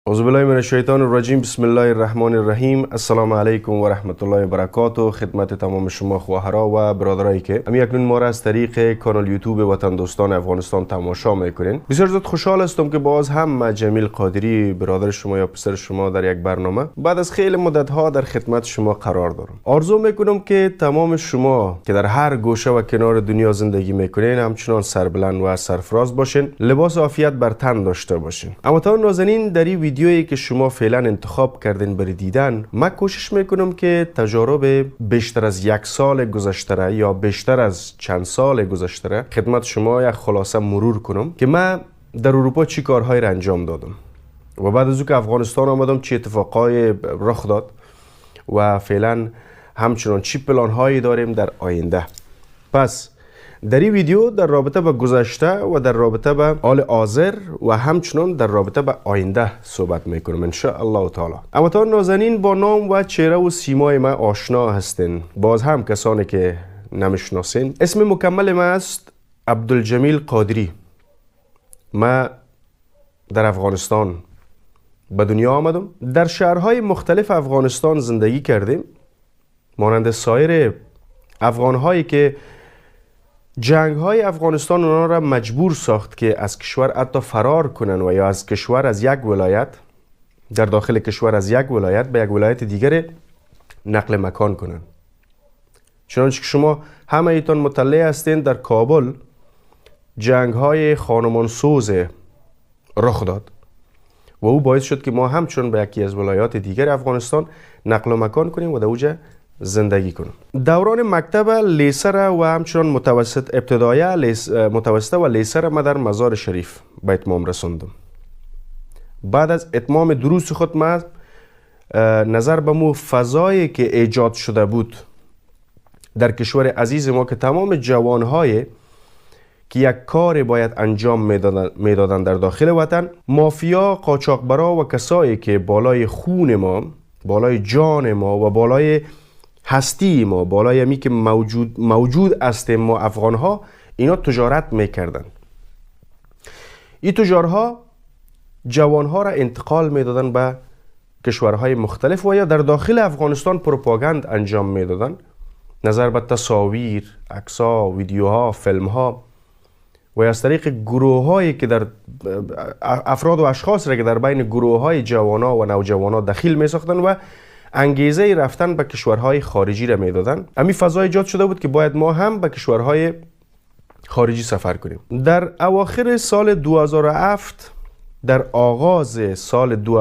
اعوذ بالله من الشیطان الرجیم. بسم الله الرحمن الرحیم. السلام علیکم و رحمت الله و برکاته. خدمت تمام شما خواهرها و برادرایی که اکنون ما را از طریق کانال یوتیوب وطن دوستان افغانستان تماشا میکنین، بسیار زیاد خوشحال هستم که باز هم جمیل قادری برادر شما یا پسر شما در یک برنامه بعد از خیلی مدت ها در خدمت شما قرار دارم. آرزو میکنم که تمام شما که در هر گوشه و کنار دنیا زندگی میکنین همچنان سربلند و سرفراز باشین، لباس عافیت بر تن داشته باشین. اما تا نازنین، در این ویدیویی که شما فعلا انتخاب کردین برای دیدن، من کوشش میکنم که تجارب بیشتر از یک سال گذشته یا بیشتر از چند سال گذشته خدمت شما یک خلاصه مرور کنم که من در اروپا چی کارهایی را انجام دادم و بعد از که افغانستان آمدم چه اتفاقای رخ داد و فعلا همچنان چی پلان هایی داریم در آینده. پس در این ویدیو در رابطه با گذشته و در رابطه با حال حاضر و همچنان در رابطه با آینده صحبت میکنم ان شاء الله تعالی. اما تا نازنین با نام و چهره و سیمای من آشنا هستین، باز هم کسانی که نمیشناسین، اسم مکمل من است عبدالجمیل قادری. ما در افغانستان به دنیا آمدم، در شهرهای مختلف افغانستان زندگی کردیم، مانند سایر افغانهایی که جنگ های افغانستان اونا را مجبور ساخت که از کشور حتی فرار کنن و یا از کشور، از یک ولایت در داخل کشور، از یک ولایت به یک ولایت دیگر نقل مکان کنن. چنانچه که شما همه ایتان مطلع هستین در کابل جنگ های خانمانسوز رخ داد و او باعث شد که ما همچون به یکی از ولایات دیگر افغانستان نقل مکان کنیم و در اوجه زندگی کنم. دوران مکتب لیسه و همچنان متوسط ابتدایه متوسطه و لیسه را من در مزار شریف به اتمام رساندم. بعد از اتمام دروس خود من نظر به مو فضایی که ایجاد شده بود در کشور عزیز ما که تمام جوانهای که یک کار باید انجام میدادن در داخل وطن، مافیا، قاچاقبرا و کسایی که بالای خون ما، بالای جان ما و بالای هستی ما، بالای همی که موجود هستیم ما افغانها، اینا تجارت میکردن. این تجارها جوانها را انتقال میدادن به کشورهای مختلف و یا در داخل افغانستان پروپاگاند انجام میدادن، نظر به تصاویر، عکس‌ها، ویدیوها، فیلمها و از طریق گروه هایی که در افراد و اشخاص را که در بین گروه های جوانا و نوجوانا دخیل می ساختن و انگیزه رفتن به کشورهای خارجی را می دادن. همین فضا ایجاد شده بود که باید ما هم به کشورهای خارجی سفر کنیم. در اواخر سال 2007، در آغاز سال